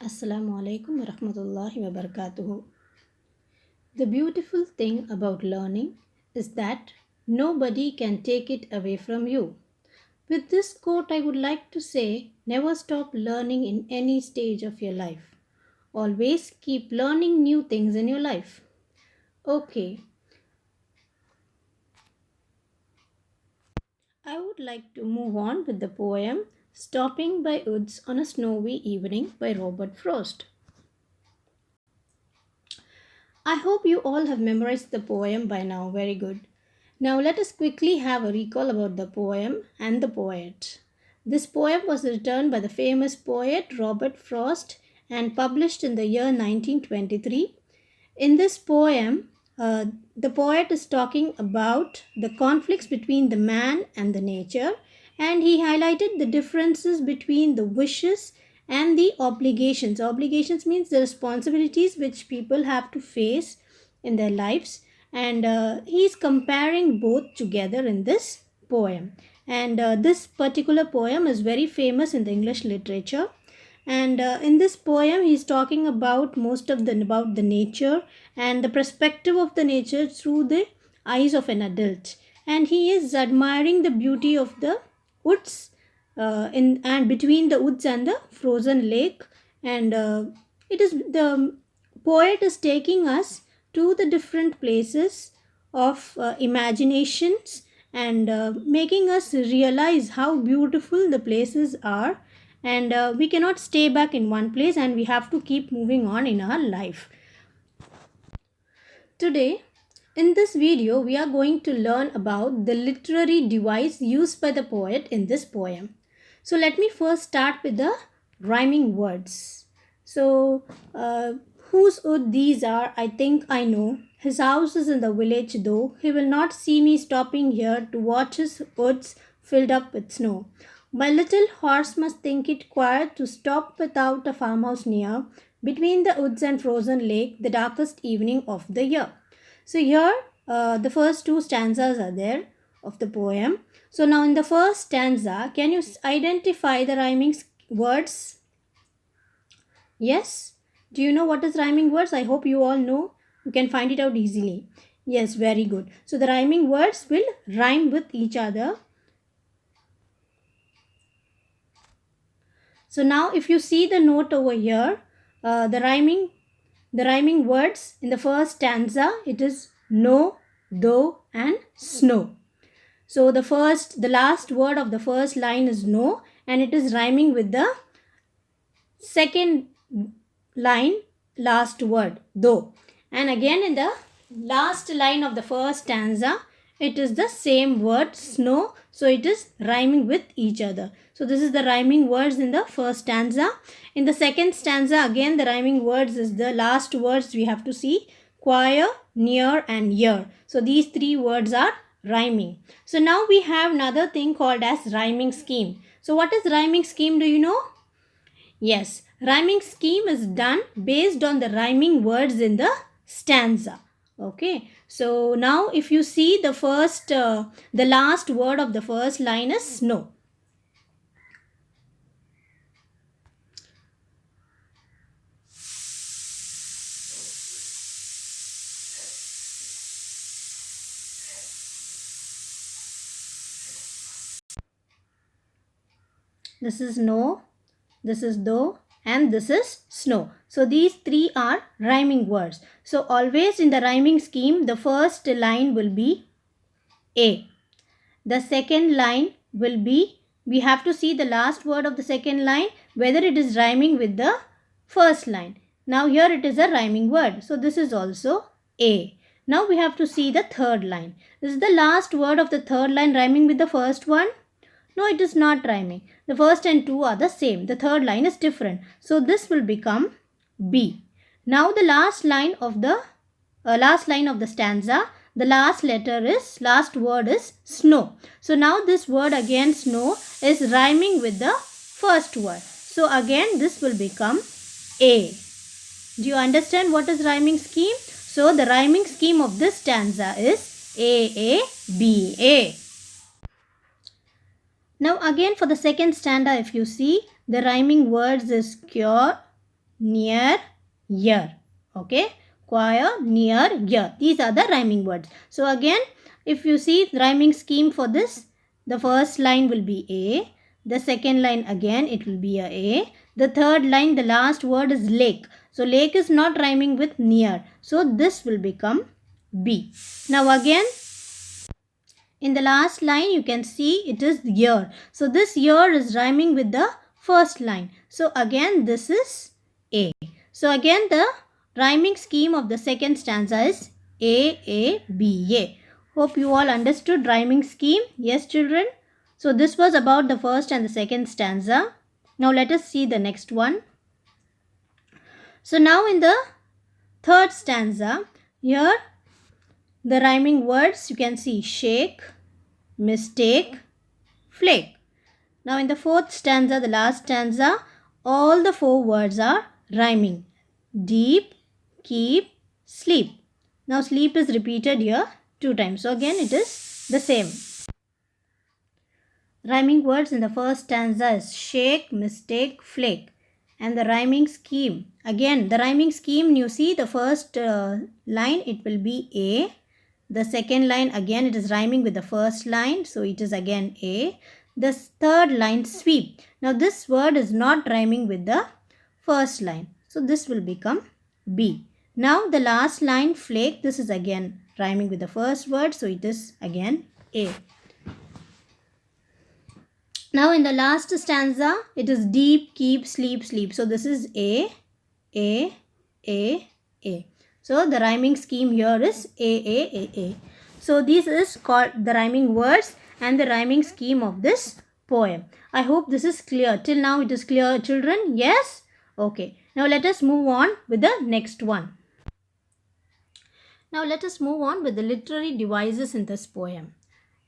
Assalamu alaikum wa rahmatullahi wa barakatuhu. The beautiful thing about learning is that nobody can take it away from you. With this quote, I would like to say never stop learning in any stage of your life. Always keep learning new things in your life. Okay, I would like to move on with the poem Stopping by Woods on a Snowy Evening by Robert Frost. I hope you all have memorized the poem by now. Very good. Now let us quickly have a recall about the poem and the poet. This poem was written by the famous poet Robert Frost and published in the year 1923. In this poem, the poet is talking about the conflicts between the man and the nature, and he highlighted the differences between the wishes and the obligations. Obligations means the responsibilities which people have to face in their lives, and he is comparing both together in this poem. And this particular poem is very famous in the English literature, and in this poem he's talking about most of the about the nature and the perspective of the nature through the eyes of an adult, and he is admiring the beauty of the woods in and between the woods and the frozen lake. And it is the poet is taking us to the different places of imaginations, and making us realize how beautiful the places are, and we cannot stay back in one place, and we have to keep moving on in our life. Today in this video we are going to learn about the literary device used by the poet in this poem. So let me first start with the rhyming words. So whose wood these are, I think I know. His house is in the village, though he will not see me stopping here to watch his woods filled up with snow. My little horse must think it quiet to stop without a farmhouse near, between the woods and frozen lake, the darkest evening of the year. So here the first two stanzas are there of the poem. So now in the first stanza, can you identify the rhyming words? Yes? Do you know what is rhyming words? I hope you all know. You can find it out easily. Yes, very good. So the rhyming words will rhyme with each other. So now if you see the note over here, the rhyming words in the first stanza, it is no, though and snow. So the last word of the first line is no, and it is rhyming with the second line last word though. And again in the last line of the first stanza, it is the same word snow, so it is rhyming with each other. So this is the rhyming words in the first stanza. In the second stanza, again the rhyming words is the last words we have to see: choir, near and year. So these three words are rhyming. So now we have another thing called as rhyming scheme. So what is rhyming scheme, do you know? Yes, rhyming scheme is done based on the rhyming words in the stanza. Okay, so now if you see the last word of the first line is snow. This is no, this is though, and this is snow. So these three are rhyming words. So always in the rhyming scheme, the first line will be A. The second line will be, we have to see the last word of the second line, whether it is rhyming with the first line. Now here it is a rhyming word. So this is also A. Now we have to see the third line. Is the last word of the third line rhyming with the first one? No, it is not rhyming. The first and two are the same. The third line is different. So this will become B. Now the last line of the stanza, the last word is snow. So now this word again snow is rhyming with the first word. So again this will become A. Do you understand what is rhyming scheme? So the rhyming scheme of this stanza is A, B, A. Now again for the second stanza, if you see, the rhyming words is cure, near, year. Okay, choir, near, year. These are the rhyming words. So again, if you see the rhyming scheme for this, the first line will be A. The second line again it will be A. The third line, the last word is lake. So lake is not rhyming with near. So this will become B. Now again, in the last line you can see it is year. So this year is rhyming with the first line. So again this is A. So again the rhyming scheme of the second stanza is A, B, A. Hope you all understood rhyming scheme. Yes, children? So this was about the first and the second stanza. Now let us see the next one. So now in the third stanza, here the rhyming words you can see shake, mistake, flake. Now in the fourth stanza, the last stanza, all the four words are rhyming. Deep, keep, sleep. Now sleep is repeated here 2 times. So again it is the same. Rhyming words in the first stanza is shake, mistake, flake. And the rhyming scheme. Again the rhyming scheme, you see the first line it will be A. The second line again it is rhyming with the first line. So it is again A. The third line sweep. Now this word is not rhyming with the first line. So this will become B. Now the last line flake, this is again rhyming with the first word. So it is again A. Now in the last stanza it is deep, keep, sleep, sleep. So this is A. So the rhyming scheme here is A. So this is called the rhyming words and the rhyming scheme of this poem. I hope this is clear. Till now it is clear, children? Yes? Okay. Now let us move on with the next one. Now let us move on with the literary devices in this poem.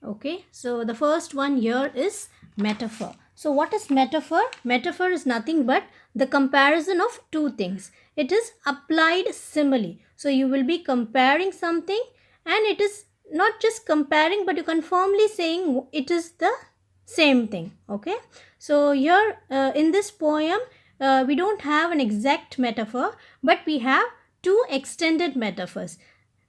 Okay. So the first one here is metaphor. So what is metaphor? Metaphor is nothing but the comparison of two things. It is applied simile. So you will be comparing something and it is not just comparing but you can firmly saying it is the same thing. Okay. So here in this poem we don't have an exact metaphor but we have two extended metaphors.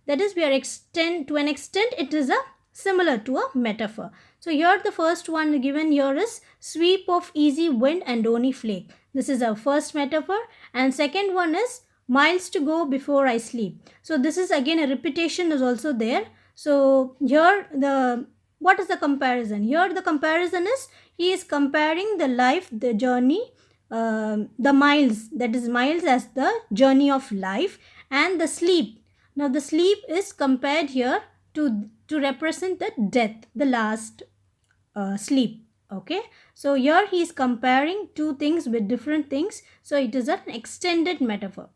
That is, we are to an extent it is a similar to a metaphor. So here the first one given here is sweep of easy wind and donny flake. This is our first metaphor. And second one is miles to go before I sleep. So this is again a repetition is also there. So here what is the comparison? Here the comparison is he is comparing the life, the journey, the miles, that is miles as the journey of life, and the sleep. Now the sleep is compared here to represent the death, the last sleep. Okay. So here he is comparing two things with different things. So it is an extended metaphor.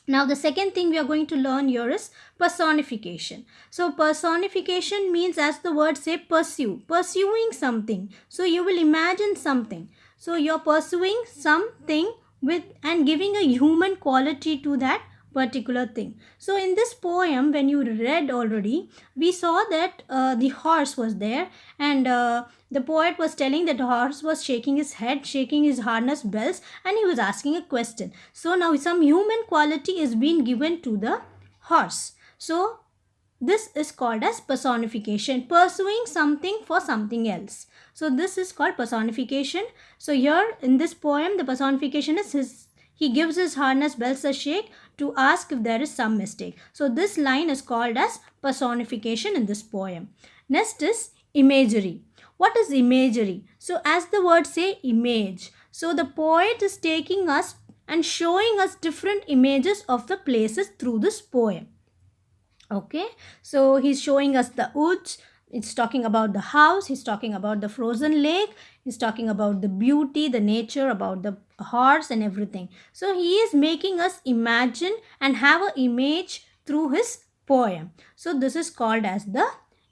Now the second thing we are going to learn here is personification. So personification means, as the word say, pursue, pursuing something. So you will imagine something. So you are pursuing something with and giving a human quality to that particular thing. So in this poem, when you read already, we saw that the horse was there and the poet was telling that the horse was shaking his head, shaking his harness bells, and he was asking a question. So now some human quality is being given to the horse. So this is called as personification, pursuing something for something else. So this is called personification. So here in this poem, the personification is he gives his harness bells a shake to ask if there is some mistake. So this line is called as personification in this poem. Next is imagery. What is imagery? So as the word say, image. So the poet is taking us and showing us different images of the places through this poem. Okay, so he's showing us the woods. It's talking about the house. He's talking about the frozen lake. He's talking about the beauty, the nature, about the horse and everything. So he is making us imagine and have an image through his poem. So this is called as the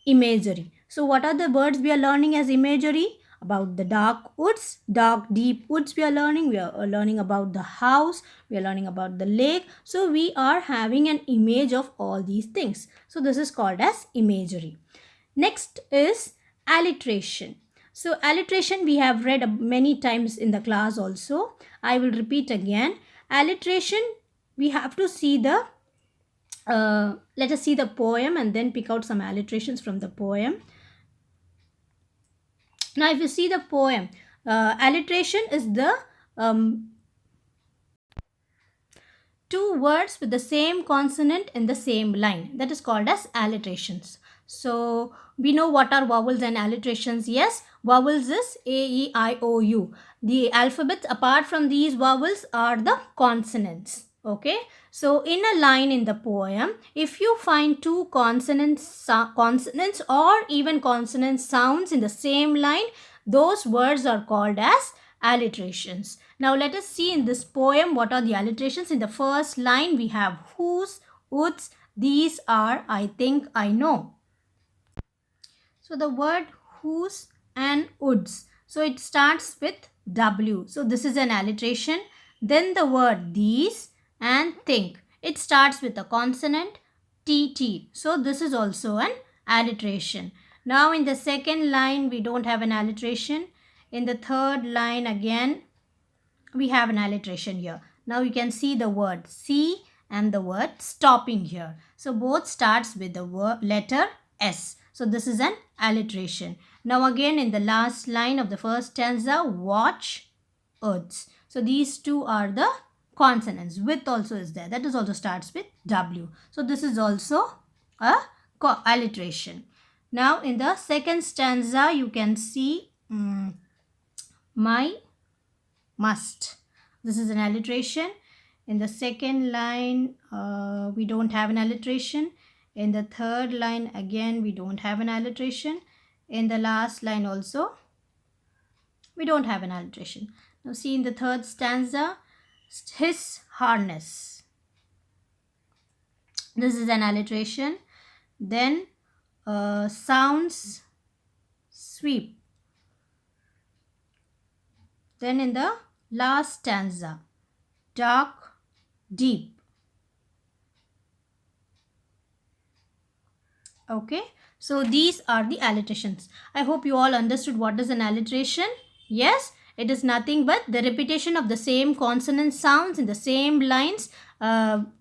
imagery. So what are the words we are learning as imagery? About the dark woods, dark deep woods we are learning. We are learning about the house. We are learning about the lake. So we are having an image of all these things. So this is called as imagery. Next is alliteration. So alliteration we have read many times in the class also. I will repeat again. alliteration, we have to see the let us see the poem and then pick out some alliterations from the poem. Now, if you see the poem, alliteration is the two words with the same consonant in the same line. That is called as alliterations. So, we know what are vowels and alliterations. Yes, vowels is A, E, I, O, U. The alphabets apart from these vowels are the consonants. Okay. So, in a line in the poem, if you find two consonants or even consonant sounds in the same line, those words are called as alliterations. Now let us see in this poem what are the alliterations. In the first line we have whose, whose, these are, I think, I know. So the word whose and whose. So it starts with W. So this is an alliteration. Then the word these and think. It starts with a consonant TT. So this is also an alliteration. Now in the second line we don't have an alliteration. In the third line again we have an alliteration here. Now you can see the word see and the word stopping here. So both starts with the letter S. So this is an alliteration. Now again in the last line of the first stanza, watch, earths. So these two are the consonants. With also is there. That is also starts with W. So this is also a alliteration. Now in the second stanza you can see my must. This is an alliteration. In the second line, we don't have an alliteration. In the third line, again, we don't have an alliteration. In the last line also, we don't have an alliteration. Now see in the third stanza, his harness. This is an alliteration. Then sounds, sweep. Then in the last stanza, dark, deep. Okay, so these are the alliterations. I hope you all understood what is an alliteration. Yes, it is nothing but the repetition of the same consonant sounds in the same lines.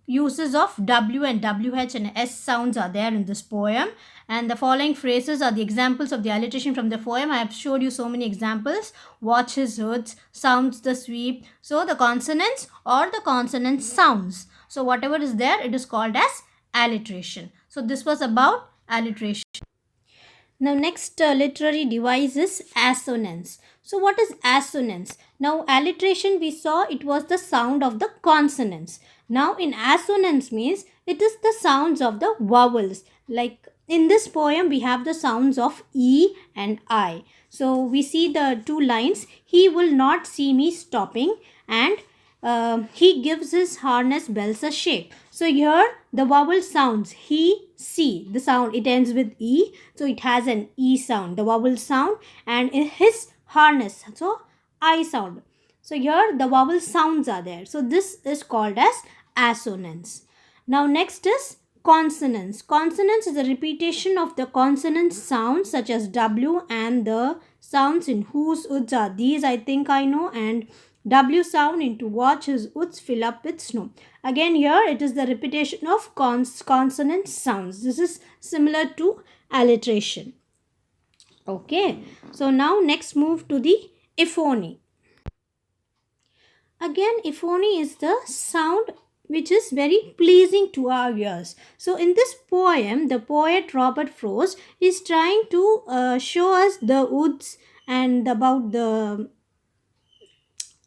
Uses of W and WH and S sounds are there in this poem. And the following phrases are the examples of the alliteration from the poem. I have showed you so many examples. Watch his hoods, sounds the sweep. So the consonants or the consonant sounds. So whatever is there, it is called as alliteration. So this was about alliteration. Now next literary device is assonance. So what is assonance? Now alliteration we saw it was the sound of the consonants. Now in assonance means it is the sounds of the vowels. Like in this poem we have the sounds of E and I. So we see the two lines. He will not see me stopping and he gives his harness bells a shake. So here the vowel sounds he, see. The sound it ends with E. So it has an E sound. The vowel sound and his harness. So I sound. So here the vowel sounds are there. So this is called as assonance. Now next is consonance. Consonance is a repetition of the consonant sounds such as W and the sounds in whose, whose are these, I think, I know, and W sound into watch his woods fill up with snow. Again here it is the repetition of consonant sounds. This is similar to alliteration. Okay. So now next move to the euphony. Again euphony is the sound which is very pleasing to our ears. So in this poem, the poet Robert Frost is trying to show us the woods and about the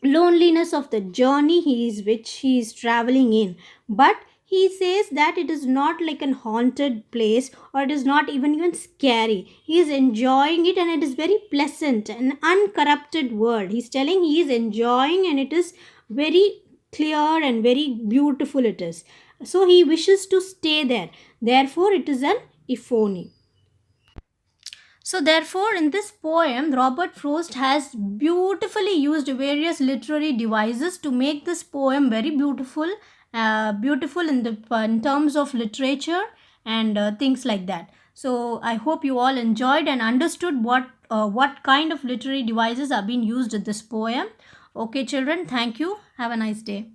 loneliness of the journey which he is traveling in. But he says that it is not like an haunted place or it is not even scary. He is enjoying it and it is very pleasant, an uncorrupted world. He's telling he is enjoying and it is very clear and very beautiful it is. So he wishes to stay there. Therefore it is an euphony. So therefore in this poem Robert Frost has beautifully used various literary devices to make this poem very beautiful in terms of literature and things like that. So I hope you all enjoyed and understood what kind of literary devices are being used in this poem. Okay children, thank you. Have a nice day.